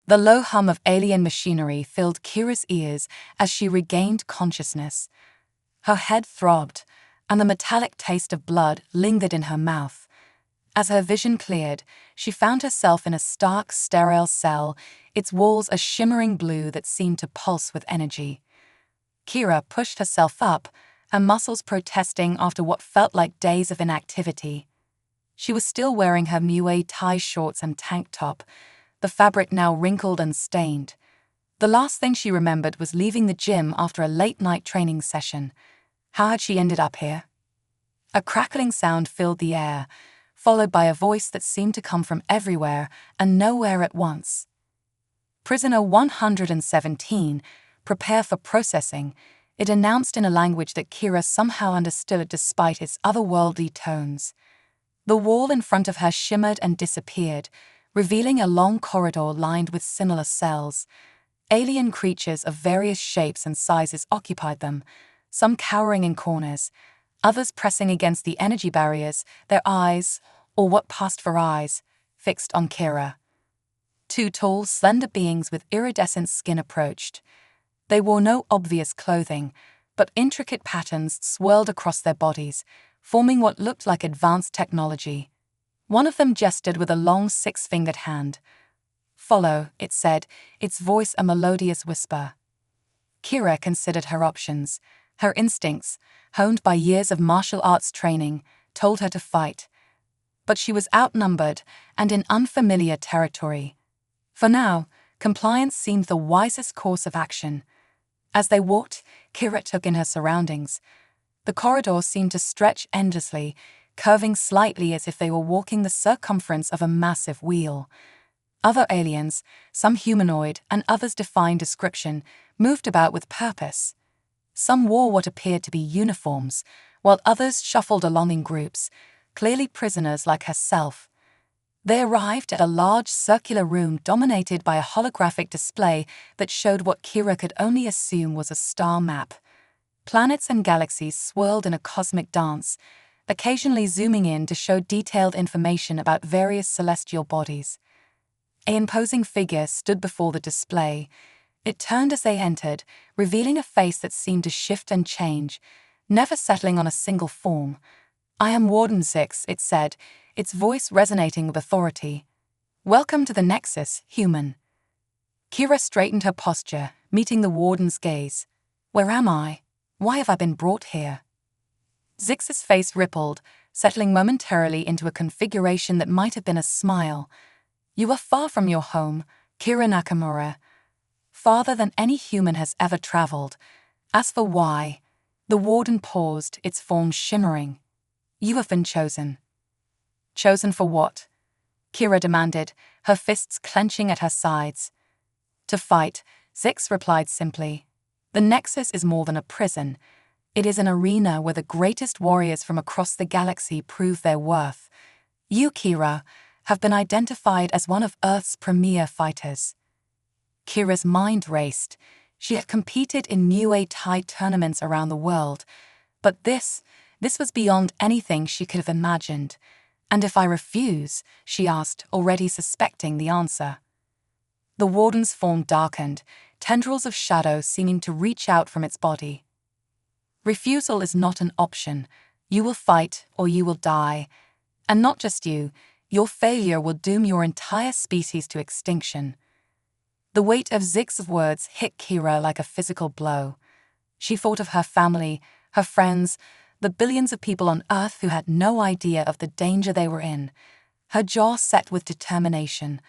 The low hum of alien machinery filled Kira's ears as she regained consciousness. Her head throbbed, and the metallic taste of blood lingered in her mouth. As her vision cleared, she found herself in a stark, sterile cell, its walls a shimmering blue that seemed to pulse with energy. Kira pushed herself up, her muscles protesting after what felt like days of inactivity. She was still wearing her Muay Thai shorts and tank top, the fabric now wrinkled and stained. The last thing she remembered was leaving the gym after a late-night training session. How had she ended up here? A crackling sound filled the air, followed by a voice that seemed to come from everywhere and nowhere at once. Prisoner 117, prepare for processing, it announced in a language that Kira somehow understood despite its otherworldly tones. The wall in front of her shimmered and disappeared, revealing a long corridor lined with similar cells. Alien creatures of various shapes and sizes occupied them, some cowering in corners, others pressing against the energy barriers, their eyes, or what passed for eyes, fixed on Kira. Two tall, slender beings with iridescent skin approached. They wore no obvious clothing, but intricate patterns swirled across their bodies, forming what looked like advanced technology. One of them gestured with a long six-fingered hand. "Follow," it said, its voice a melodious whisper. Kira considered her options. Her instincts, honed by years of martial arts training, told her to fight. But she was outnumbered and in unfamiliar territory. For now, compliance seemed the wisest course of action. As they walked, Kira took in her surroundings. The corridor seemed to stretch endlessly, curving slightly as if they were walking the circumference of a massive wheel. Other aliens, some humanoid and others defying description, moved about with purpose. Some wore what appeared to be uniforms, while others shuffled along in groups, clearly prisoners like herself. They arrived at a large circular room dominated by a holographic display that showed what Kira could only assume was a star map. Planets and galaxies swirled in a cosmic dance, occasionally zooming in to show detailed information about various celestial bodies. An imposing figure stood before the display. It turned as they entered, revealing a face that seemed to shift and change, never settling on a single form. "I am Warden 6, it said, its voice resonating with authority. "Welcome to the Nexus, human." Kira straightened her posture, meeting the warden's gaze. "Where am I? Why have I been brought here?" Zix's face rippled, settling momentarily into a configuration that might have been a smile. "You are far from your home, Kira Nakamura. Farther than any human has ever traveled. As for why," the warden paused, its form shimmering. "You have been chosen." "Chosen for what?" Kira demanded, her fists clenching at her sides. "To fight," Zix replied simply. "The Nexus is more than a prison. It is an arena where the greatest warriors from across the galaxy prove their worth. You, Kira, have been identified as one of Earth's premier fighters." Kira's mind raced. She had competed in Muay Thai tournaments around the world, but this was beyond anything she could have imagined. "And if I refuse?" she asked, already suspecting the answer. The warden's form darkened, tendrils of shadow seeming to reach out from its body. "Refusal is not an option. You will fight or you will die. And not just you, your failure will doom your entire species to extinction." The weight of Zix's words hit Kira like a physical blow. She thought of her family, her friends, the billions of people on Earth who had no idea of the danger they were in. Her jaw set with determination.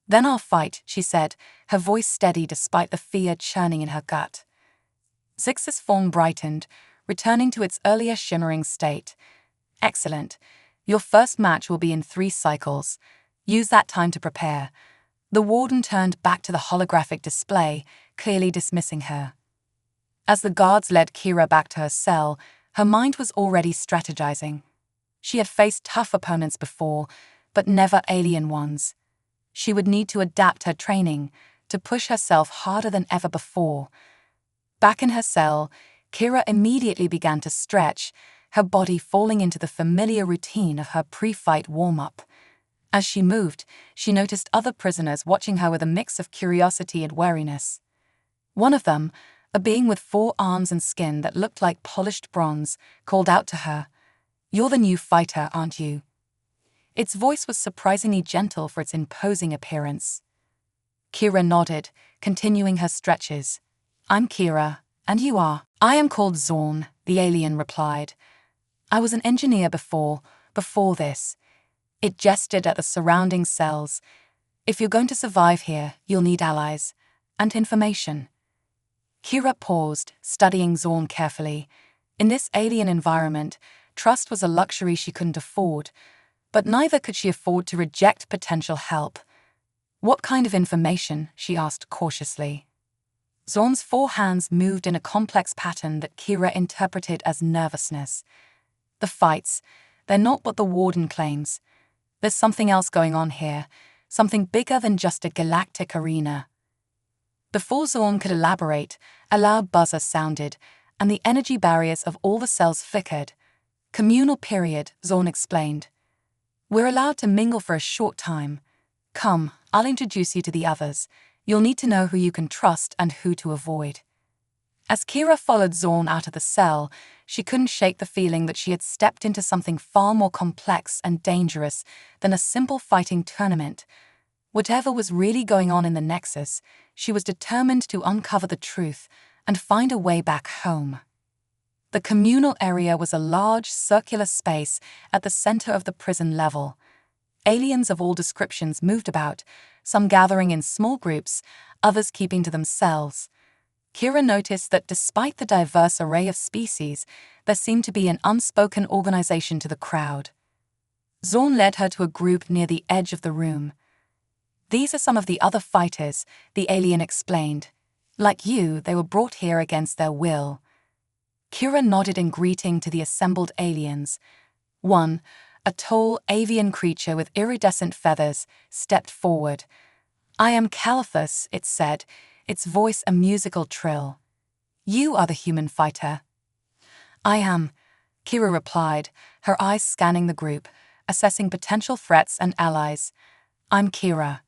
"Then I'll fight," she said, her voice steady despite the fear churning in her gut. Zix's form brightened, returning to its earlier shimmering state. "Excellent. Your first match will be in 3 cycles. Use that time to prepare." The warden turned back to the holographic display, clearly dismissing her. As the guards led Kira back to her cell, her mind was already strategizing. She had faced tough opponents before, but never alien ones. She would need to adapt her training, to push herself harder than ever before. Back in her cell, Kira immediately began to stretch, her body falling into the familiar routine of her pre-fight warm-up. As she moved, she noticed other prisoners watching her with a mix of curiosity and wariness. One of them, a being with 4 arms and skin that looked like polished bronze, called out to her, "You're the new fighter, aren't you?" Its voice was surprisingly gentle for its imposing appearance. Kira nodded, continuing her stretches. "I'm Kira, and you are?" "I am called Zorn," the alien replied. "I was an engineer before this." It gestured at the surrounding cells. "If you're going to survive here, you'll need allies and information." Kira paused, studying Zorn carefully. In this alien environment, trust was a luxury she couldn't afford, but neither could she afford to reject potential help. "What kind of information?" she asked cautiously. Zorn's 4 hands moved in a complex pattern that Kira interpreted as nervousness. "The fights, they're not what the warden claims. There's something else going on here, something bigger than just a galactic arena." Before Zorn could elaborate, a loud buzzer sounded, and the energy barriers of all the cells flickered. "Communal period," Zorn explained. "We're allowed to mingle for a short time. Come, I'll introduce you to the others. You'll need to know who you can trust and who to avoid." As Kira followed Zorn out of the cell, she couldn't shake the feeling that she had stepped into something far more complex and dangerous than a simple fighting tournament. Whatever was really going on in the Nexus, she was determined to uncover the truth and find a way back home. The communal area was a large, circular space at the center of the prison level. Aliens of all descriptions moved about, some gathering in small groups, others keeping to themselves. Kira noticed that despite the diverse array of species, there seemed to be an unspoken organization to the crowd. Zorn led her to a group near the edge of the room. "These are some of the other fighters," the alien explained. "Like you, they were brought here against their will." Kira nodded in greeting to the assembled aliens. One, a tall avian creature with iridescent feathers, stepped forward. "I am Caliphus," it said, its voice a musical trill. "You are the human fighter." "I am," Kira replied, her eyes scanning the group, assessing potential threats and allies. "I'm Kira."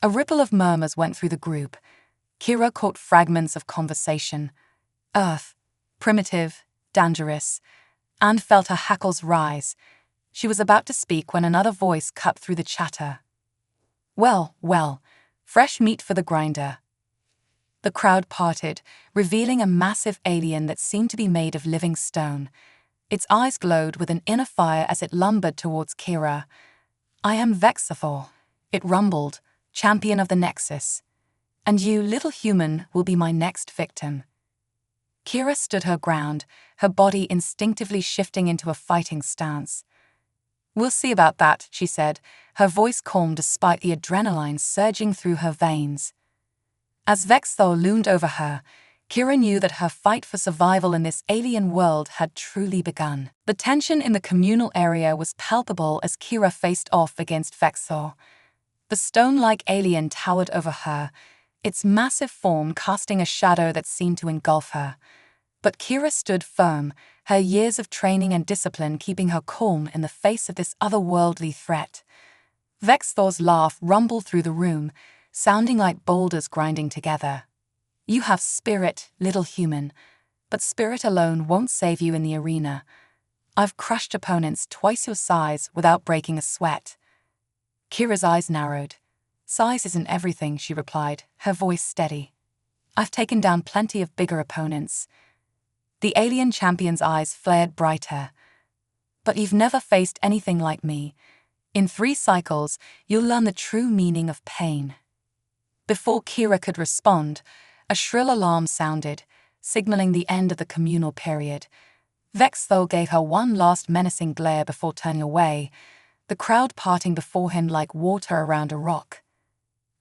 A ripple of murmurs went through the group. Kira caught fragments of conversation. "Earth, primitive, dangerous," and felt her hackles rise. She was about to speak when another voice cut through the chatter. Well, fresh meat for the grinder." The crowd parted, revealing a massive alien that seemed to be made of living stone. Its eyes glowed with an inner fire as it lumbered towards Kira. "I am Vexathor," it rumbled, "champion of the Nexus. And you, little human, will be my next victim." Kira stood her ground, her body instinctively shifting into a fighting stance. "We'll see about that," she said, her voice calm despite the adrenaline surging through her veins. As Vexthor loomed over her, Kira knew that her fight for survival in this alien world had truly begun. The tension in the communal area was palpable as Kira faced off against Vexthor. The stone-like alien towered over her, its massive form casting a shadow that seemed to engulf her. But Kira stood firm, her years of training and discipline keeping her calm in the face of this otherworldly threat. Vexthor's laugh rumbled through the room, sounding like boulders grinding together. "You have spirit, little human, but spirit alone won't save you in the arena. I've crushed opponents twice your size without breaking a sweat." Kira's eyes narrowed. "Size isn't everything," she replied, her voice steady. "I've taken down plenty of bigger opponents." The alien champion's eyes flared brighter. "But you've never faced anything like me. In 3 cycles, you'll learn the true meaning of pain." Before Kira could respond, a shrill alarm sounded, signaling the end of the communal period. Vexthor gave her one last menacing glare before turning away, the crowd parting before him like water around a rock.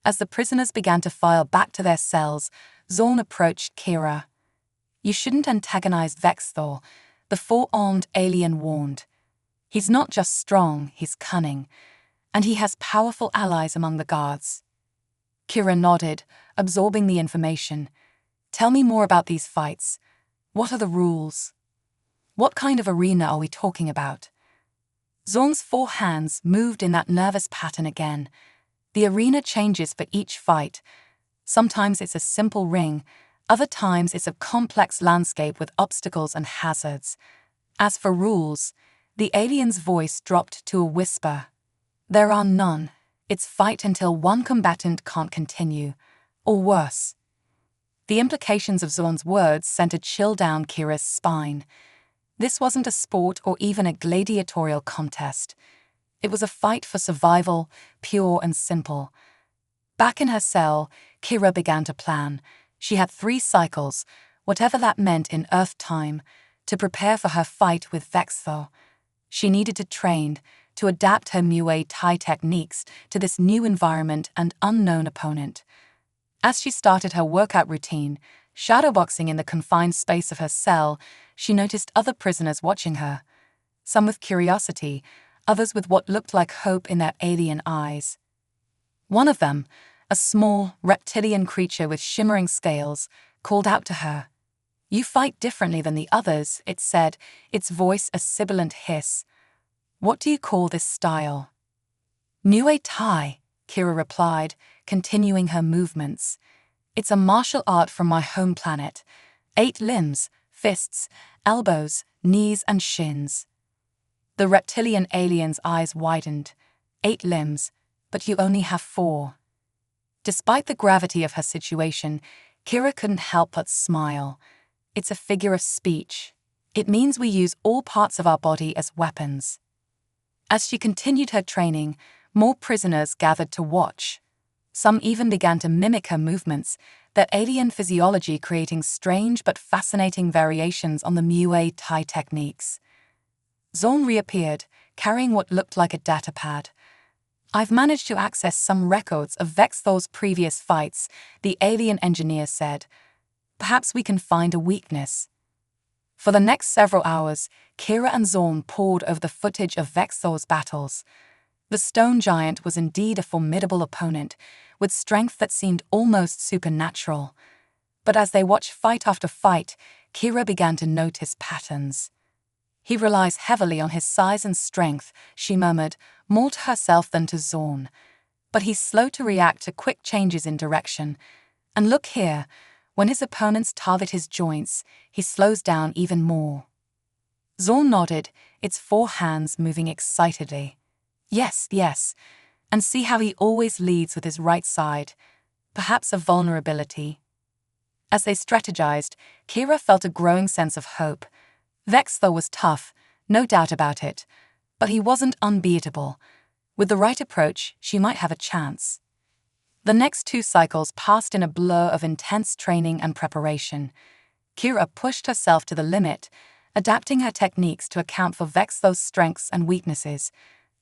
As the prisoners began to file back to their cells, Zorn approached Kira. "You shouldn't antagonize Vexthor," the 4-armed alien warned. "He's not just strong, he's cunning, and he has powerful allies among the guards." Kira nodded, absorbing the information. "Tell me more about these fights. What are the rules? What kind of arena are we talking about?" Zorn's 4 hands moved in that nervous pattern again. The arena changes for each fight. Sometimes it's a simple ring, other times it's a complex landscape with obstacles and hazards. As for rules, the alien's voice dropped to a whisper. There are none. It's fight until one combatant can't continue, or worse. The implications of Zorn's words sent a chill down Kira's spine. This wasn't a sport or even a gladiatorial contest. It was a fight for survival, pure and simple. Back in her cell, Kira began to plan. She had 3 cycles, whatever that meant in Earth time, to prepare for her fight with Vexthor. She needed to train, to adapt her Muay Thai techniques to this new environment and unknown opponent. As she started her workout routine, shadowboxing in the confined space of her cell, she noticed other prisoners watching her. Some with curiosity, others with what looked like hope in their alien eyes. One of them, a small, reptilian creature with shimmering scales, called out to her. "You fight differently than the others," it said, its voice a sibilant hiss. "What do you call this style?" "Muay Thai," Kira replied, continuing her movements. "It's a martial art from my home planet. 8 limbs, fists, elbows, knees and shins." The reptilian alien's eyes widened. 8 limbs, but you only have 4. Despite the gravity of her situation, Kira couldn't help but smile. It's a figure of speech. It means we use all parts of our body as weapons. As she continued her training, more prisoners gathered to watch. Some even began to mimic her movements, their alien physiology creating strange but fascinating variations on the Muay Thai techniques. Zorn reappeared, carrying what looked like a datapad. "I've managed to access some records of Vexthor's previous fights," the alien engineer said. "Perhaps we can find a weakness." For the next several hours, Kira and Zorn pored over the footage of Vexthor's battles. The stone giant was indeed a formidable opponent, with strength that seemed almost supernatural. But as they watched fight after fight, Kira began to notice patterns. "He relies heavily on his size and strength," she murmured, more to herself than to Zorn. "But he's slow to react to quick changes in direction. And look here, when his opponents target his joints, he slows down even more." Zorn nodded, its 4 hands moving excitedly. Yes, and see how he always leads with his right side. Perhaps a vulnerability." As they strategized, Kira felt a growing sense of hope. Vexthor was tough, no doubt about it, but he wasn't unbeatable. With the right approach, she might have a chance. The next 2 cycles passed in a blur of intense training and preparation. Kira pushed herself to the limit, adapting her techniques to account for Vexthor's strengths and weaknesses.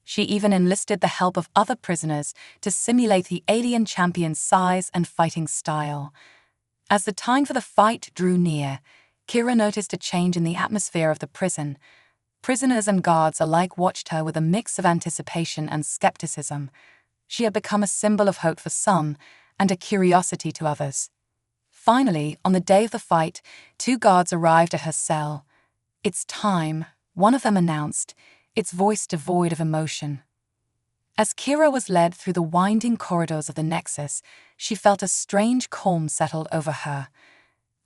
She even enlisted the help of other prisoners to simulate the alien champion's size and fighting style. As the time for the fight drew near, Kira noticed a change in the atmosphere of the prison. Prisoners and guards alike watched her with a mix of anticipation and skepticism. She had become a symbol of hope for some, and a curiosity to others. Finally, on the day of the fight, 2 guards arrived at her cell. "It's time," one of them announced, its voice devoid of emotion. As Kira was led through the winding corridors of the Nexus, she felt a strange calm settle over her.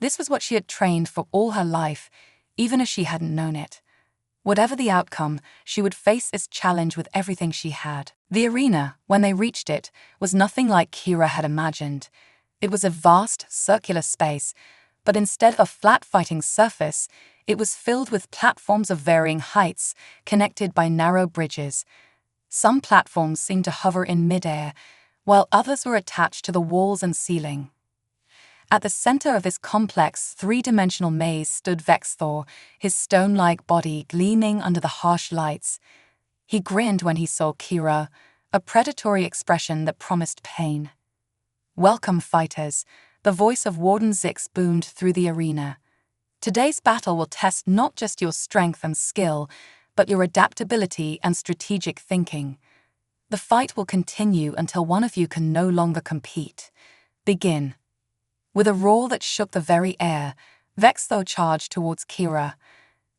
This was what she had trained for all her life, even as she hadn't known it. Whatever the outcome, she would face this challenge with everything she had. The arena, when they reached it, was nothing like Kira had imagined. It was a vast, circular space, but instead of a flat fighting surface, it was filled with platforms of varying heights, connected by narrow bridges. Some platforms seemed to hover in midair, while others were attached to the walls and ceiling. At the center of this complex, 3-dimensional maze stood Vexthor, his stone-like body gleaming under the harsh lights. He grinned when he saw Kira, a predatory expression that promised pain. "Welcome, fighters," the voice of Warden Zix boomed through the arena. "Today's battle will test not just your strength and skill, but your adaptability and strategic thinking. The fight will continue until one of you can no longer compete. Begin." With a roar that shook the very air, Vexthor charged towards Kira.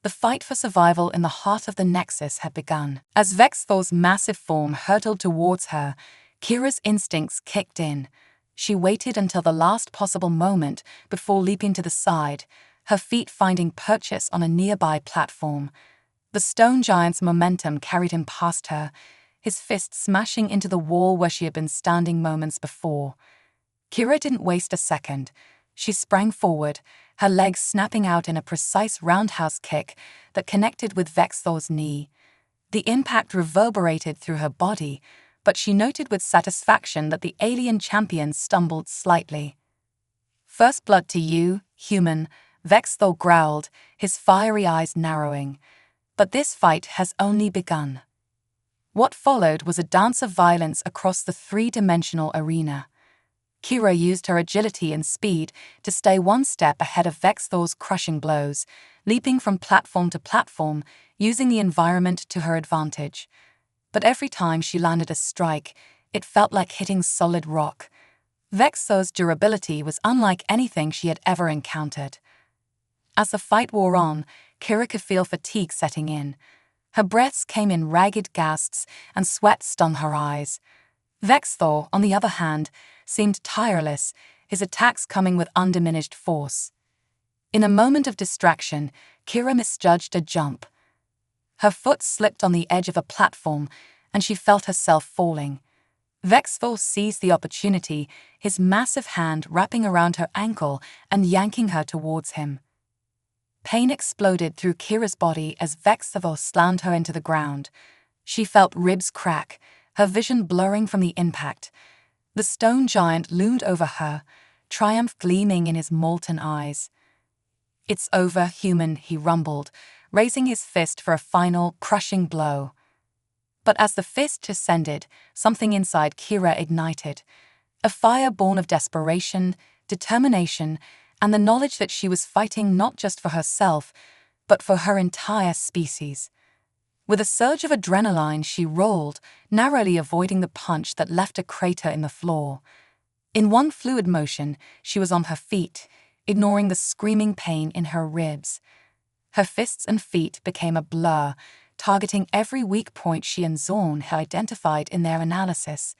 The The fight for survival in the heart of the Nexus had begun. As Vexthor's massive form hurtled towards her, Kira's instincts kicked in. She waited until the last possible moment before leaping to the side, her feet finding purchase on a nearby platform. The stone giant's momentum carried him past her, his fist smashing into the wall where she had been standing moments before. Kira didn't waste a second. She sprang forward, her legs snapping out in a precise roundhouse kick that connected with Vexthor's knee. The impact reverberated through her body, but she noted with satisfaction that the alien champion stumbled slightly. "First blood to you, human," Vexthor growled, his fiery eyes narrowing. "But this fight has only begun." What followed was a dance of violence across the three-dimensional arena. Kira used her agility and speed to stay one step ahead of Vexthor's crushing blows, leaping from platform to platform, using the environment to her advantage. But every time she landed a strike, it felt like hitting solid rock. Vexthor's durability was unlike anything she had ever encountered. As the fight wore on, Kira could feel fatigue setting in. Her breaths came in ragged gasps and sweat stung her eyes. Vexthor, on the other hand, seemed tireless, his attacks coming with undiminished force. In a moment of distraction, Kira misjudged a jump. Her foot slipped on the edge of a platform, and she felt herself falling. Vexthor seized the opportunity, his massive hand wrapping around her ankle and yanking her towards him. Pain exploded through Kira's body as Vexthor slammed her into the ground. She felt ribs crack, her vision blurring from the impact. The stone giant loomed over her, triumph gleaming in his molten eyes. "It's over, human," he rumbled, raising his fist for a final, crushing blow. But as the fist descended, something inside Kira ignited. A fire born of desperation, determination, and the knowledge that she was fighting not just for herself, but for her entire species. With a surge of adrenaline, she rolled, narrowly avoiding the punch that left a crater in the floor. In one fluid motion, she was on her feet, ignoring the screaming pain in her ribs. Her fists and feet became a blur, targeting every weak point she and Zorn had identified in their analysis.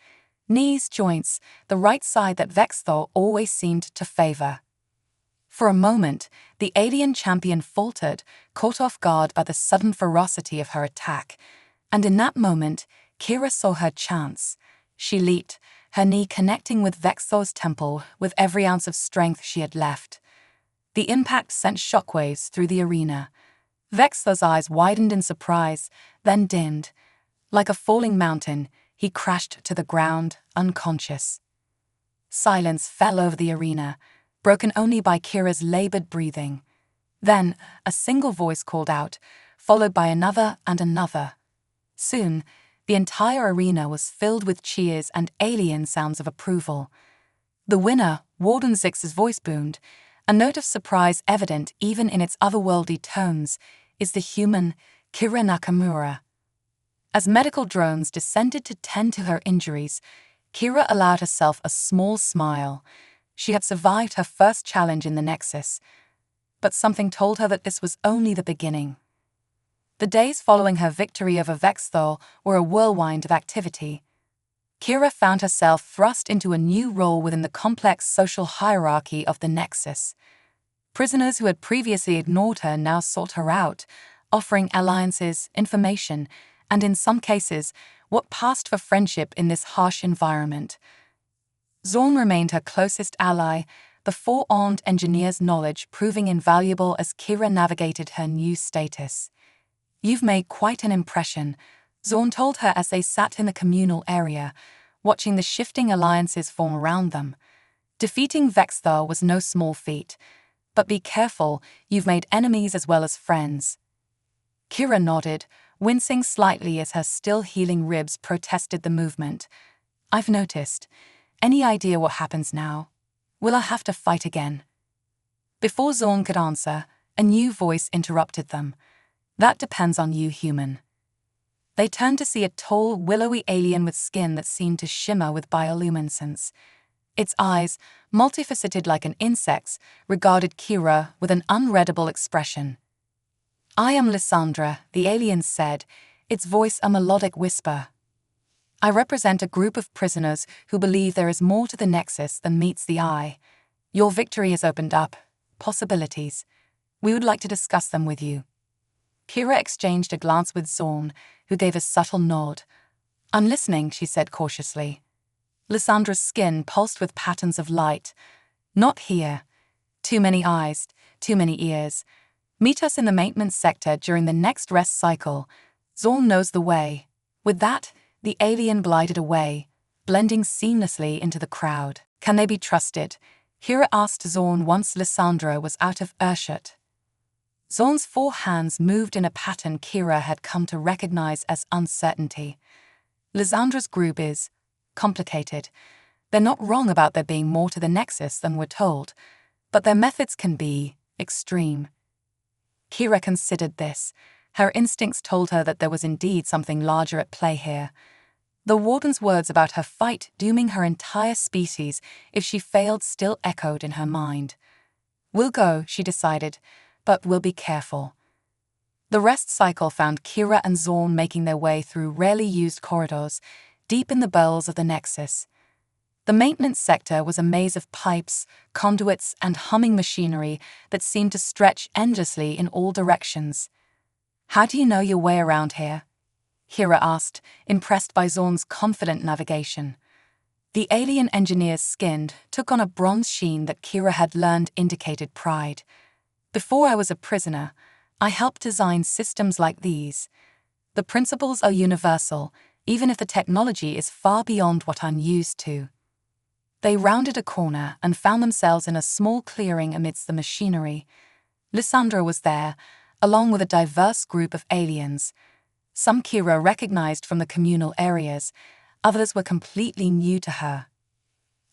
Knees, joints, the right side that Vexthor always seemed to favor. For a moment, the alien champion faltered, caught off guard by the sudden ferocity of her attack. And in that moment, Kira saw her chance. She leaped, her knee connecting with Vexthor's temple with every ounce of strength she had left. The impact sent shockwaves through the arena. Vexthor's eyes widened in surprise, then dimmed. Like a falling mountain, he crashed to the ground, unconscious. Silence fell over the arena, broken only by Kira's labored breathing. Then, a single voice called out, followed by another and another. Soon, the entire arena was filled with cheers and alien sounds of approval. "The winner," Warden Zix's voice boomed, a note of surprise evident even in its otherworldly tones, "is the human Kira Nakamura." As medical drones descended to tend to her injuries, Kira allowed herself a small smile. She had survived her first challenge in the Nexus, but something told her that this was only the beginning. The days following her victory over Vexthor were a whirlwind of activity. Kira found herself thrust into a new role within the complex social hierarchy of the Nexus. Prisoners who had previously ignored her now sought her out, offering alliances, information, and in some cases, what passed for friendship in this harsh environment. Zorn remained her closest ally, the four-armed engineer's knowledge proving invaluable as Kira navigated her new status. "You've made quite an impression," Zorn told her as they sat in the communal area, watching the shifting alliances form around them. "Defeating Vexthor was no small feat, but be careful, you've made enemies as well as friends." Kira nodded, wincing slightly as her still-healing ribs protested the movement. "I've noticed. Any idea what happens now? Will I have to fight again?" Before Zorn could answer, a new voice interrupted them. "That depends on you, human." They turned to see a tall, willowy alien with skin that seemed to shimmer with bioluminescence. Its eyes, multifaceted like an insect's, regarded Kira with an unreadable expression. "I am Lysandra," the alien said, its voice a melodic whisper. "I represent a group of prisoners who believe there is more to the Nexus than meets the eye. Your victory has opened up possibilities. We would like to discuss them with you." Kira exchanged a glance with Zorn, who gave a subtle nod. "I'm listening," she said cautiously. Lysandra's skin pulsed with patterns of light. "Not here. Too many eyes, too many ears. Meet us in the maintenance sector during the next rest cycle. Zorn knows the way." With that, the alien glided away, blending seamlessly into the crowd. "Can they be trusted?" Kira asked Zorn once Lysandra was out of earshot. Zorn's 4 hands moved in a pattern Kira had come to recognize as uncertainty. Lysandra's group is complicated. They're not wrong about there being more to the Nexus than we're told, but their methods can be extreme. Kira considered this. Her instincts told her that there was indeed something larger at play here. The Warden's words about her fight dooming her entire species if she failed still echoed in her mind. "We'll go," she decided, "but we'll be careful." The rest cycle found Kira and Zorn making their way through rarely used corridors, deep in the bowels of the Nexus. The maintenance sector was a maze of pipes, conduits, and humming machinery that seemed to stretch endlessly in all directions. "How do you know your way around here?" Kira asked, impressed by Zorn's confident navigation. The alien engineer's skin took on a bronze sheen that Kira had learned indicated pride. "Before I was a prisoner, I helped design systems like these. The principles are universal, even if the technology is far beyond what I'm used to." They rounded a corner and found themselves in a small clearing amidst the machinery. Lysandra was there, along with a diverse group of aliens. Some Kira recognized from the communal areas, others were completely new to her.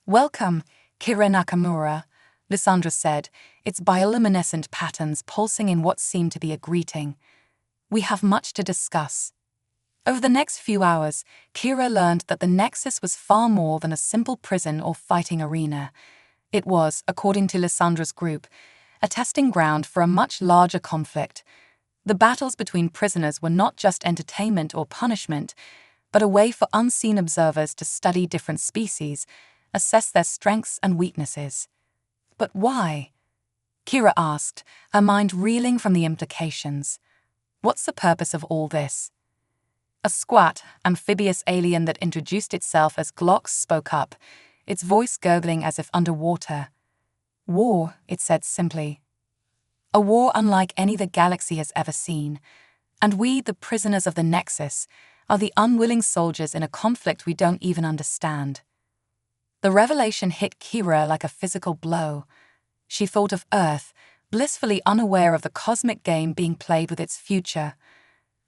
"Welcome, Kira Nakamura," Lysandra said, its bioluminescent patterns pulsing in what seemed to be a greeting. "We have much to discuss." Over the next few hours, Kira learned that the Nexus was far more than a simple prison or fighting arena. It was, according to Lysandra's group, a testing ground for a much larger conflict. The battles between prisoners were not just entertainment or punishment, but a way for unseen observers to study different species, assess their strengths and weaknesses. "But why?" Kira asked, her mind reeling from the implications. "What's the purpose of all this?" A squat, amphibious alien that introduced itself as Glocks spoke up, its voice gurgling as if underwater. "War," it said simply. "A war unlike any the galaxy has ever seen. And we, the prisoners of the Nexus, are the unwilling soldiers in a conflict we don't even understand." The revelation hit Kira like a physical blow. She thought of Earth, blissfully unaware of the cosmic game being played with its future.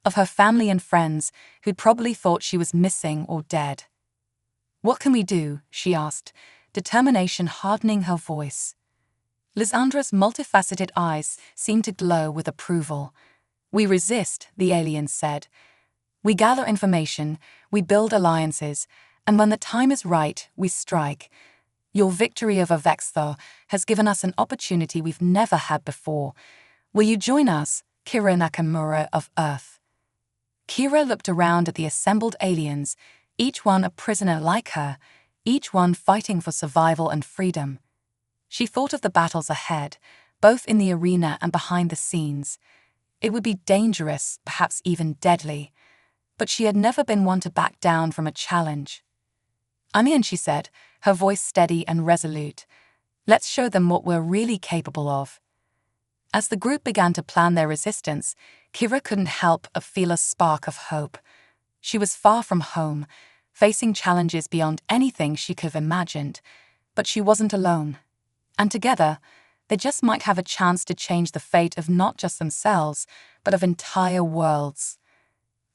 Of her family and friends, who'd probably thought she was missing or dead. "What can we do?" she asked, determination hardening her voice. Lysandra's multifaceted eyes seemed to glow with approval. "We resist," the alien said. "We gather information, we build alliances, and when the time is right, we strike. Your victory over Vexthor has given us an opportunity we've never had before. Will you join us, Kira Nakamura of Earth?" Kira looked around at the assembled aliens, each one a prisoner like her, each one fighting for survival and freedom. She thought of the battles ahead, both in the arena and behind the scenes. It would be dangerous, perhaps even deadly, but she had never been one to back down from a challenge. "I'm in," she said, her voice steady and resolute. "Let's show them what we're really capable of." As the group began to plan their resistance, Kira couldn't help but feel a spark of hope. She was far from home, facing challenges beyond anything she could have imagined, but she wasn't alone. And together, they just might have a chance to change the fate of not just themselves, but of entire worlds.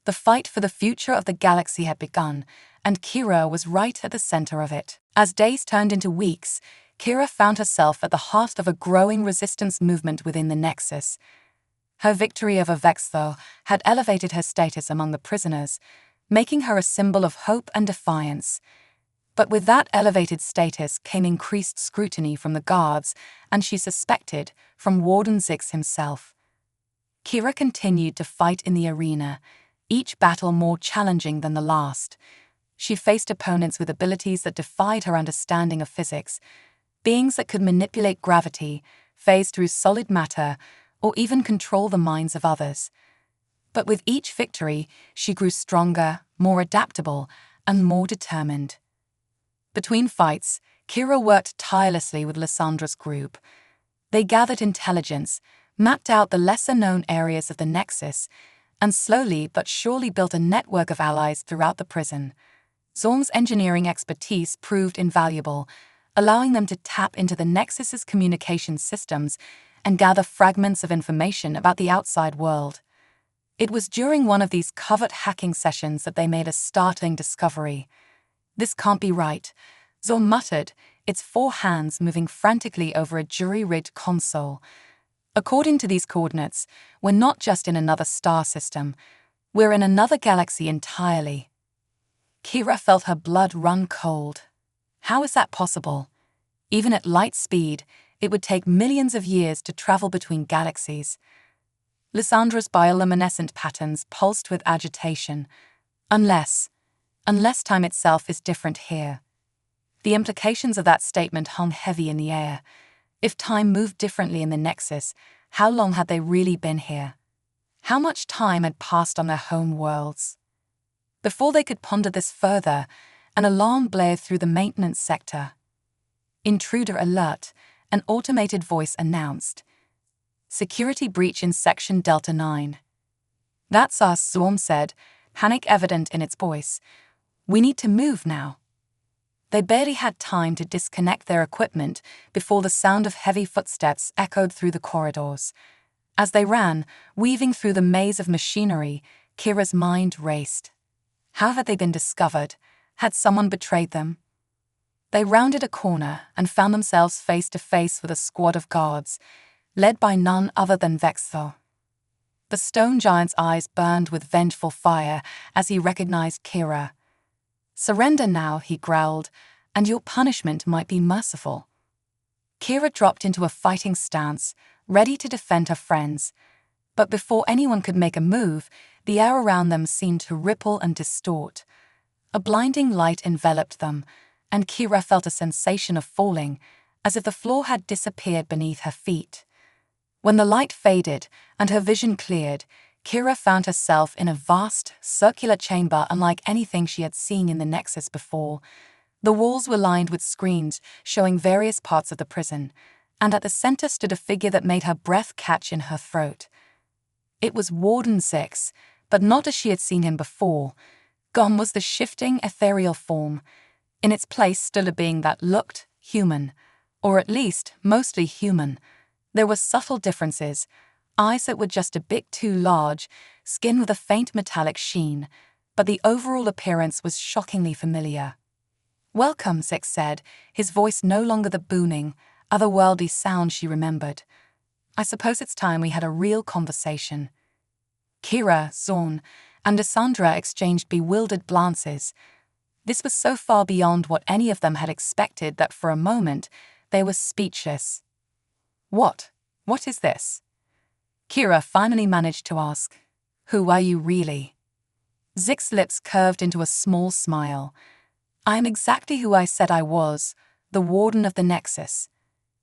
The fight for the future of the galaxy had begun, and Kira was right at the center of it. As days turned into weeks, Kira found herself at the heart of a growing resistance movement within the Nexus. Her victory over Vexthor had elevated her status among the prisoners, making her a symbol of hope and defiance. But with that elevated status came increased scrutiny from the guards, and she suspected, from Warden Zix himself. Kira continued to fight in the arena, each battle more challenging than the last. She faced opponents with abilities that defied her understanding of physics, beings that could manipulate gravity, phase through solid matter, or even control the minds of others. But with each victory, she grew stronger, more adaptable, and more determined. Between fights, Kira worked tirelessly with Lissandra's group. They gathered intelligence, mapped out the lesser-known areas of the Nexus, and slowly but surely built a network of allies throughout the prison. Zorn's engineering expertise proved invaluable, allowing them to tap into the Nexus's communication systems and gather fragments of information about the outside world. It was during one of these covert hacking sessions that they made a startling discovery. "This can't be right," Zorn muttered, its 4 hands moving frantically over a jury-rigged console. "According to these coordinates, we're not just in another star system, we're in another galaxy entirely." Kira felt her blood run cold. How is that possible? Even at light speed, it would take millions of years to travel between galaxies. Lissandra's bioluminescent patterns pulsed with agitation. Unless time itself is different here. The implications of that statement hung heavy in the air. If time moved differently in the Nexus, how long had they really been here? How much time had passed on their home worlds? Before they could ponder this further, an alarm blared through the maintenance sector. "Intruder alert," an automated voice announced. "Security breach in Section Delta 9. "That's us," Zorn said, panic evident in its voice. "We need to move now." They barely had time to disconnect their equipment before the sound of heavy footsteps echoed through the corridors. As they ran, weaving through the maze of machinery, Kira's mind raced. How had they been discovered? Had someone betrayed them? They rounded a corner and found themselves face to face with a squad of guards, led by none other than Vexthor. The stone giant's eyes burned with vengeful fire as he recognized Kira. "Surrender now," he growled, "and your punishment might be merciful." Kira dropped into a fighting stance, ready to defend her friends. But before anyone could make a move, the air around them seemed to ripple and distort. A blinding light enveloped them, and Kira felt a sensation of falling, as if the floor had disappeared beneath her feet. When the light faded and her vision cleared, Kira found herself in a vast, circular chamber unlike anything she had seen in the Nexus before. The walls were lined with screens showing various parts of the prison, and at the center stood a figure that made her breath catch in her throat. It was Warden 6, but not as she had seen him before. Gone was the shifting, ethereal form. In its place stood a being that looked human, or at least mostly human. There were subtle differences: eyes that were just a bit too large, skin with a faint metallic sheen, but the overall appearance was shockingly familiar. "Welcome," Six said, his voice no longer the booming, otherworldly sound she remembered. "I suppose it's time we had a real conversation." Kira, Zorn, and Lissandra exchanged bewildered glances. This was so far beyond what any of them had expected that for a moment they were speechless. What is this?" Kira finally managed to ask. "Who are you really?" Zix's lips curved into a small smile. "I am exactly who I said I was, the Warden of the Nexus.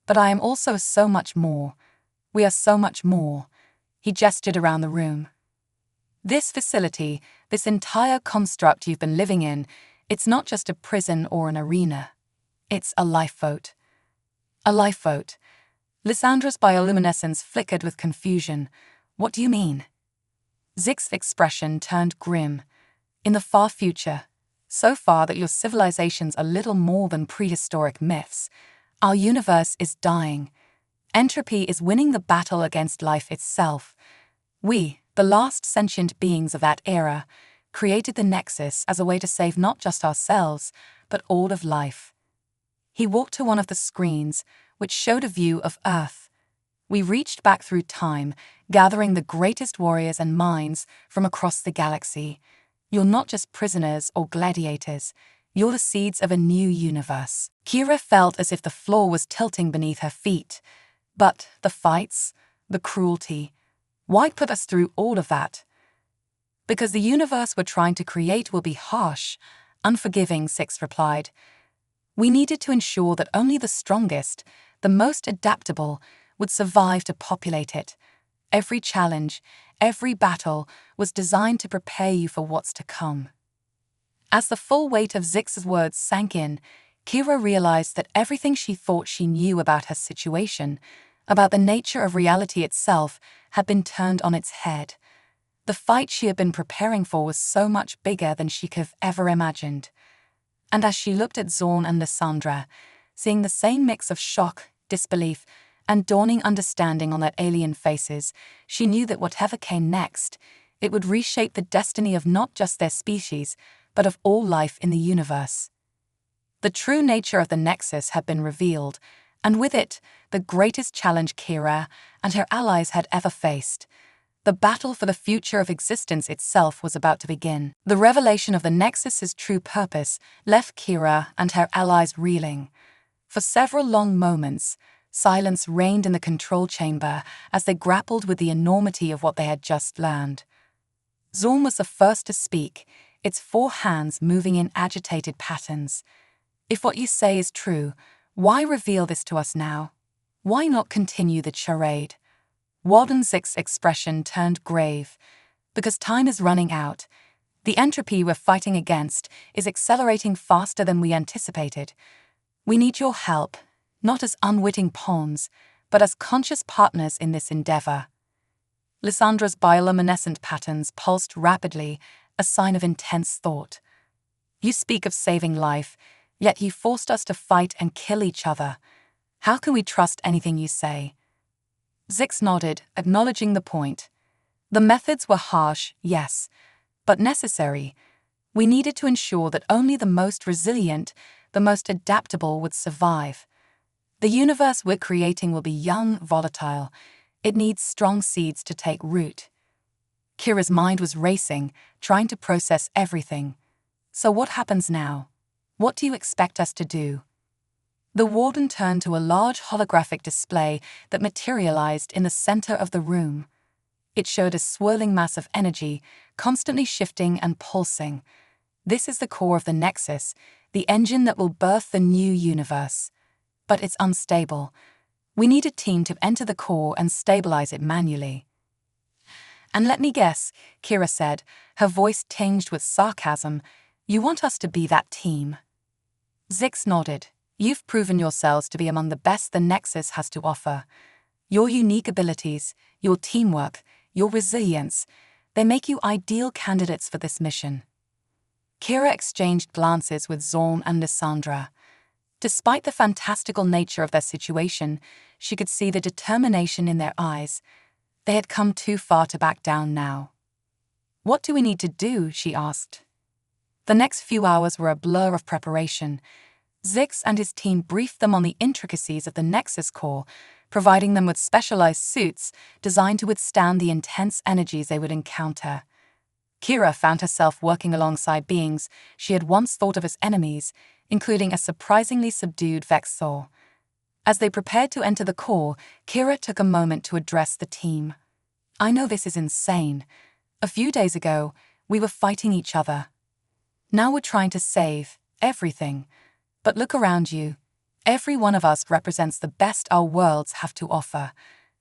But I am also so much more. We are so much more." He gestured around the room. "This facility, this entire construct you've been living in, it's not just a prison or an arena. It's a lifeboat." "A lifeboat?" Lissandra's bioluminescence flickered with confusion. "What do you mean?" Zix's expression turned grim. "In the far future, so far that your civilizations are little more than prehistoric myths, our universe is dying. Entropy is winning the battle against life itself. We, the last sentient beings of that era, created the Nexus as a way to save not just ourselves, but all of life." He walked to one of the screens, which showed a view of Earth. "We reached back through time, gathering the greatest warriors and minds from across the galaxy. You're not just prisoners or gladiators. You're the seeds of a new universe." Kira felt as if the floor was tilting beneath her feet. But the fights, the cruelty, Why put us through all of that? Because the universe we're trying to create will be harsh, unforgiving, Six replied. We needed to ensure that only the strongest, the most adaptable, would survive to populate it. Every challenge, every battle was designed to prepare you for what's to come. As the full weight of Zix's words sank in, Kira realized that everything she thought she knew about her situation, about the nature of reality itself, had been turned on its head. The fight she had been preparing for was so much bigger than she could have ever imagined. And as she looked at Zorn and Lysandra, seeing the same mix of shock, disbelief, and dawning understanding on their alien faces, she knew that whatever came next, it would reshape the destiny of not just their species, but of all life in the universe. The true nature of the Nexus had been revealed, and with it, the greatest challenge Kira and her allies had ever faced. The battle for the future of existence itself was about to begin. The revelation of the Nexus's true purpose left Kira and her allies reeling. For several long moments, silence reigned in the control chamber as they grappled with the enormity of what they had just learned. Zorn was the first to speak, its 4 hands moving in agitated patterns. If what you say is true, why reveal this to us now? Why not continue the charade? Warden Zix's expression turned grave. Because time is running out. The entropy we're fighting against is accelerating faster than we anticipated. We need your help, not as unwitting pawns, but as conscious partners in this endeavor. Lysandra's bioluminescent patterns pulsed rapidly, a sign of intense thought. You speak of saving life, yet you forced us to fight and kill each other. How can we trust anything you say? Zix nodded, acknowledging the point. The methods were harsh, yes, but necessary. We needed to ensure that only the most resilient, the most adaptable would survive. The universe we're creating will be young, volatile. It needs strong seeds to take root. Kira's mind was racing, trying to process everything. So what happens now? What do you expect us to do? The warden turned to a large holographic display that materialized in the center of the room. It showed a swirling mass of energy, constantly shifting and pulsing. This is the core of the Nexus, the engine that will birth the new universe. But it's unstable. We need a team to enter the core and stabilize it manually. And let me guess, Kira said, her voice tinged with sarcasm, you want us to be that team? Zix nodded. You've proven yourselves to be among the best the Nexus has to offer. Your unique abilities, your teamwork, your resilience, they make you ideal candidates for this mission. Kira exchanged glances with Zorn and Lysandra. Despite the fantastical nature of their situation, she could see the determination in their eyes. They had come too far to back down now. What do we need to do? She asked. The next few hours were a blur of preparation. Zix and his team briefed them on the intricacies of the Nexus core, providing them with specialized suits designed to withstand the intense energies they would encounter. Kira found herself working alongside beings she had once thought of as enemies, including a surprisingly subdued Vexor. As they prepared to enter the core, Kira took a moment to address the team. I know this is insane. A few days ago, we were fighting each other. Now we're trying to save everything. But look around you. Every one of us represents the best our worlds have to offer.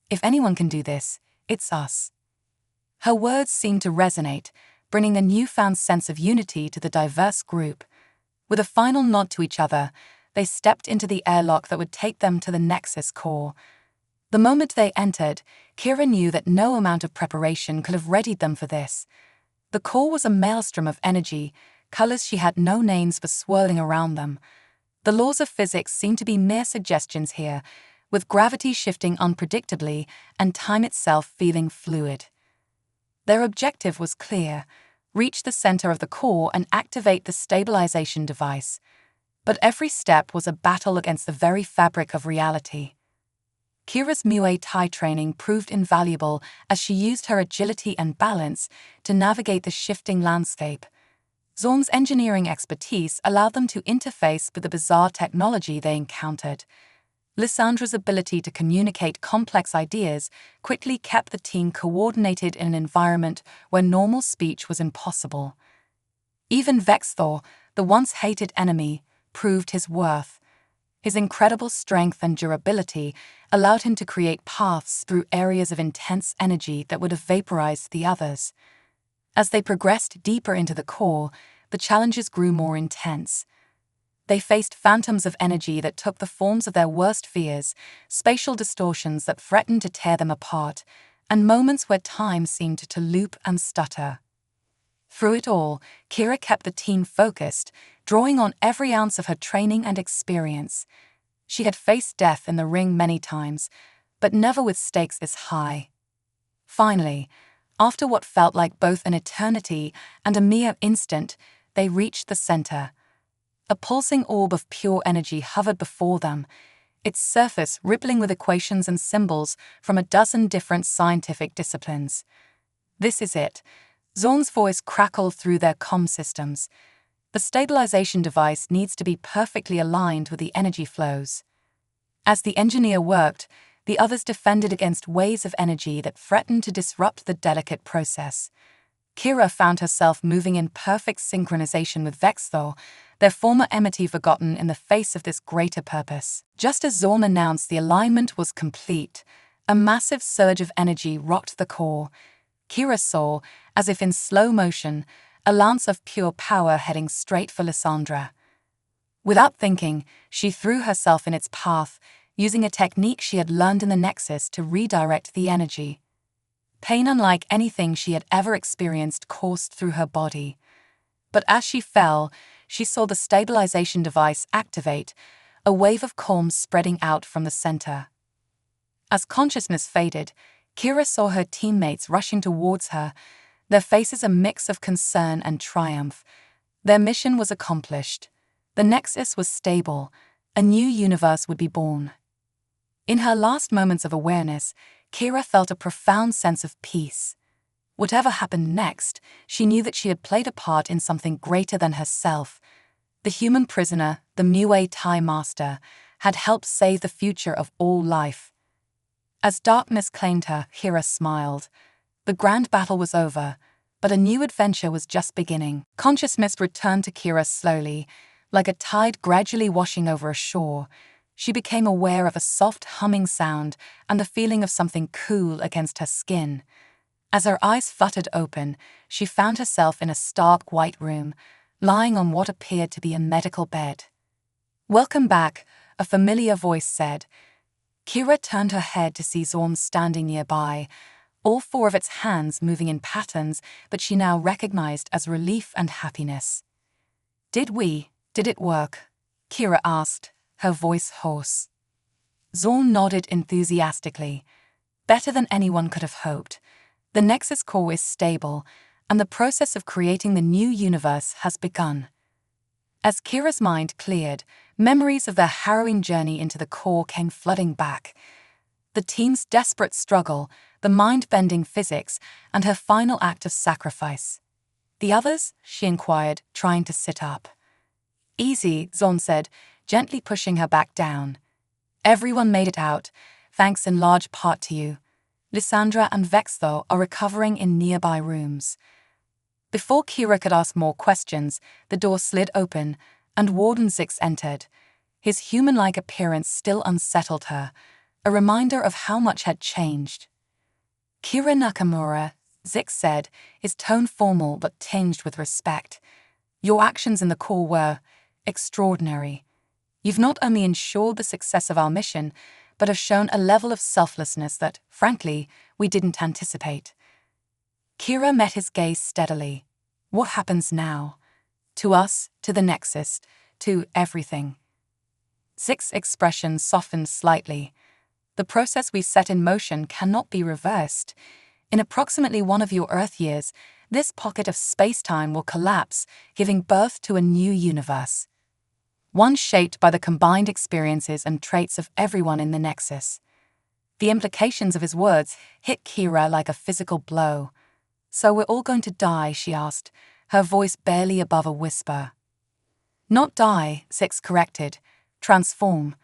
If anyone can do this, it's us. Her words seemed to resonate, bringing a newfound sense of unity to the diverse group. With a final nod to each other, they stepped into the airlock that would take them to the Nexus core. The moment they entered, Kira knew that no amount of preparation could have readied them for this. The core was a maelstrom of energy, colors she had no names for swirling around them. The laws of physics seemed to be mere suggestions here, with gravity shifting unpredictably and time itself feeling fluid. Their objective was clear: reach the center of the core and activate the stabilization device. But every step was a battle against the very fabric of reality. Kira's Muay Thai training proved invaluable as she used her agility and balance to navigate the shifting landscape. Zorn's engineering expertise allowed them to interface with the bizarre technology they encountered. Lissandra's ability to communicate complex ideas quickly kept the team coordinated in an environment where normal speech was impossible. Even Vexthor, the once hated enemy, proved his worth. His incredible strength and durability allowed him to create paths through areas of intense energy that would have vaporized the others. As they progressed deeper into the core, the challenges grew more intense. They faced phantoms of energy that took the forms of their worst fears, spatial distortions that threatened to tear them apart, and moments where time seemed to loop and stutter. Through it all, Kira kept the team focused, drawing on every ounce of her training and experience. She had faced death in the ring many times, but never with stakes this high. Finally, after what felt like both an eternity and a mere instant, they reached the center. A pulsing orb of pure energy hovered before them, its surface rippling with equations and symbols from a dozen different scientific disciplines. "This is it," Zorn's voice crackled through their comm systems. "The stabilization device needs to be perfectly aligned with the energy flows." As the engineer worked, the others defended against waves of energy that threatened to disrupt the delicate process. Kira found herself moving in perfect synchronization with Vexthor, their former enmity forgotten in the face of this greater purpose. Just as Zorn announced the alignment was complete, a massive surge of energy rocked the core. Kira saw, as if in slow motion, a lance of pure power heading straight for Lissandra. Without thinking, she threw herself in its path, using a technique she had learned in the Nexus to redirect the energy. Pain unlike anything she had ever experienced coursed through her body. But as she fell, she saw the stabilization device activate, a wave of calm spreading out from the center. As consciousness faded, Kira saw her teammates rushing towards her, their faces a mix of concern and triumph. Their mission was accomplished. The Nexus was stable. A new universe would be born. In her last moments of awareness, Kira felt a profound sense of peace. Whatever happened next, she knew that she had played a part in something greater than herself. The human prisoner, the Muay Thai master, had helped save the future of all life. As darkness claimed her, Kira smiled. The grand battle was over, but a new adventure was just beginning. Consciousness returned to Kira slowly, like a tide gradually washing over a shore. She became aware of a soft humming sound and the feeling of something cool against her skin. As her eyes fluttered open, she found herself in a stark white room, lying on what appeared to be a medical bed. "Welcome back," a familiar voice said. Kira turned her head to see Zorn standing nearby, all four of its hands moving in patterns that she now recognized as relief and happiness. Did it work?" Kira asked, her voice hoarse. Zorn nodded enthusiastically. "Better than anyone could have hoped. The Nexus core is stable, and the process of creating the new universe has begun." As Kira's mind cleared, memories of their harrowing journey into the core came flooding back. The team's desperate struggle, the mind-bending physics, and her final act of sacrifice. "The others?" she inquired, trying to sit up. "Easy," Zorn said, gently pushing her back down. "Everyone made it out, thanks in large part to you. Lissandra and Vexthor are recovering in nearby rooms." Before Kira could ask more questions, the door slid open, and Warden Zix entered. His human-like appearance still unsettled her, a reminder of how much had changed. "Kira Nakamura," Zix said, his tone formal but tinged with respect. "Your actions in the core were extraordinary. You've not only ensured the success of our mission, but have shown a level of selflessness that, frankly, we didn't anticipate." Kira met his gaze steadily. "What happens now? To us, to the Nexus, to everything." Zix's expression softened slightly. "The process we set in motion cannot be reversed. In approximately one of your Earth years, this pocket of space-time will collapse, giving birth to a new universe. One shaped by the combined experiences and traits of everyone in the Nexus." The implications of his words hit Kira like a physical blow. "So we're all going to die?" she asked, her voice barely above a whisper. "Not die," Zix corrected. "Transform.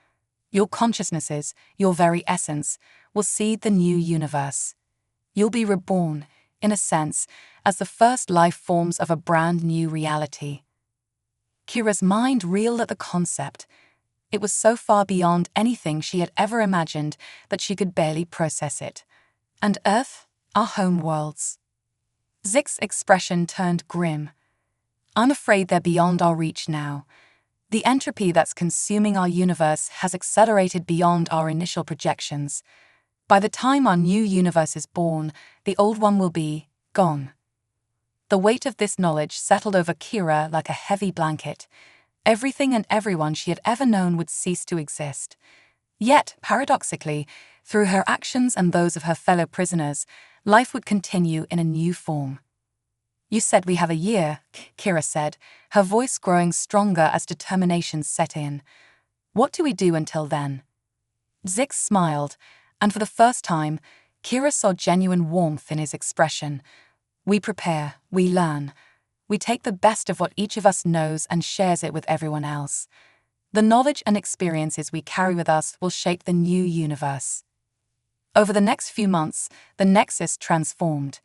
Your consciousnesses, your very essence, will seed the new universe. You'll be reborn, in a sense, as the first life forms of a brand new reality. Kira's mind reeled at the concept. It was so far beyond anything she had ever imagined that she could barely process it. And Earth, our home worlds. Zix's expression turned grim. I'm afraid they're beyond our reach now. The entropy that's consuming our universe has accelerated beyond our initial projections. By the time our new universe is born, the old one will be gone. The weight of this knowledge settled over Kira like a heavy blanket. Everything and everyone she had ever known would cease to exist. Yet, paradoxically, through her actions and those of her fellow prisoners, life would continue in a new form. You said we have a year, Kira said, her voice growing stronger as determination set in. What do we do until then? Zix smiled, and for the first time, Kira saw genuine warmth in his expression. We prepare, we learn. We take the best of what each of us knows and shares it with everyone else. The knowledge and experiences we carry with us will shape the new universe. Over the next few months, the Nexus transformed.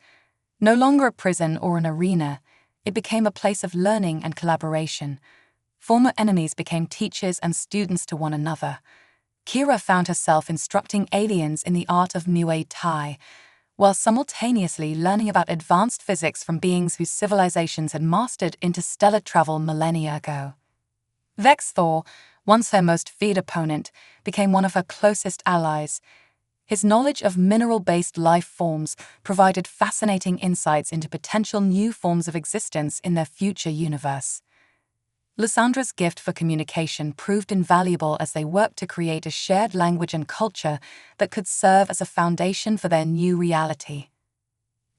No longer a prison or an arena, it became a place of learning and collaboration. Former enemies became teachers and students to one another. Kira found herself instructing aliens in the art of Muay Thai, while simultaneously learning about advanced physics from beings whose civilizations had mastered interstellar travel millennia ago. Vexthor, once her most feared opponent, became one of her closest allies. His knowledge of mineral-based life forms provided fascinating insights into potential new forms of existence in their future universe. Lyssandra's gift for communication proved invaluable as they worked to create a shared language and culture that could serve as a foundation for their new reality.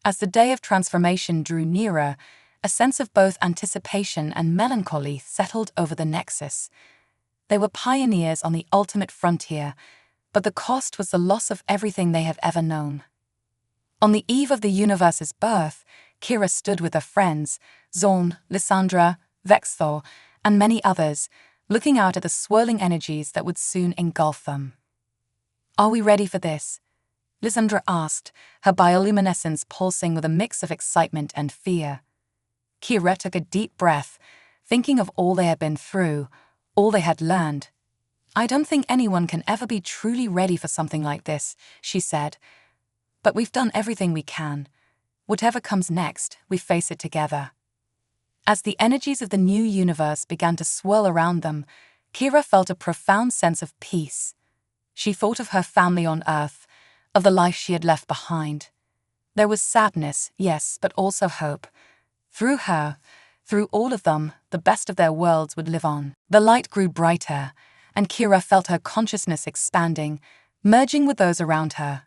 As the day of transformation drew nearer, a sense of both anticipation and melancholy settled over the Nexus. They were pioneers on the ultimate frontier, but the cost was the loss of everything they had ever known. On the eve of the universe's birth, Kira stood with her friends, Zorn, Lysandra, Vexthor, and many others, looking out at the swirling energies that would soon engulf them. Are we ready for this? Lysandra asked, her bioluminescence pulsing with a mix of excitement and fear. Kira took a deep breath, thinking of all they had been through, all they had learned. I don't think anyone can ever be truly ready for something like this, she said. But we've done everything we can. Whatever comes next, we face it together. As the energies of the new universe began to swirl around them, Kira felt a profound sense of peace. She thought of her family on Earth, of the life she had left behind. There was sadness, yes, but also hope. Through her, through all of them, the best of their worlds would live on. The light grew brighter, and Kira felt her consciousness expanding, merging with those around her.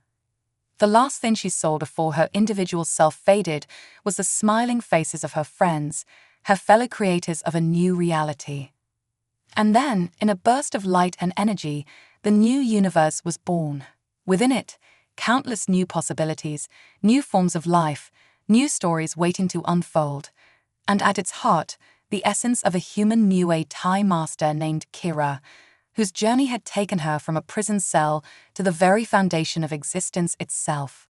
The last thing she saw before her individual self faded was the smiling faces of her friends, her fellow creators of a new reality. And then, in a burst of light and energy, the new universe was born. Within it, countless new possibilities, new forms of life, new stories waiting to unfold. And at its heart, the essence of a human Muay Thai master named Kira, whose journey had taken her from a prison cell to the very foundation of existence itself.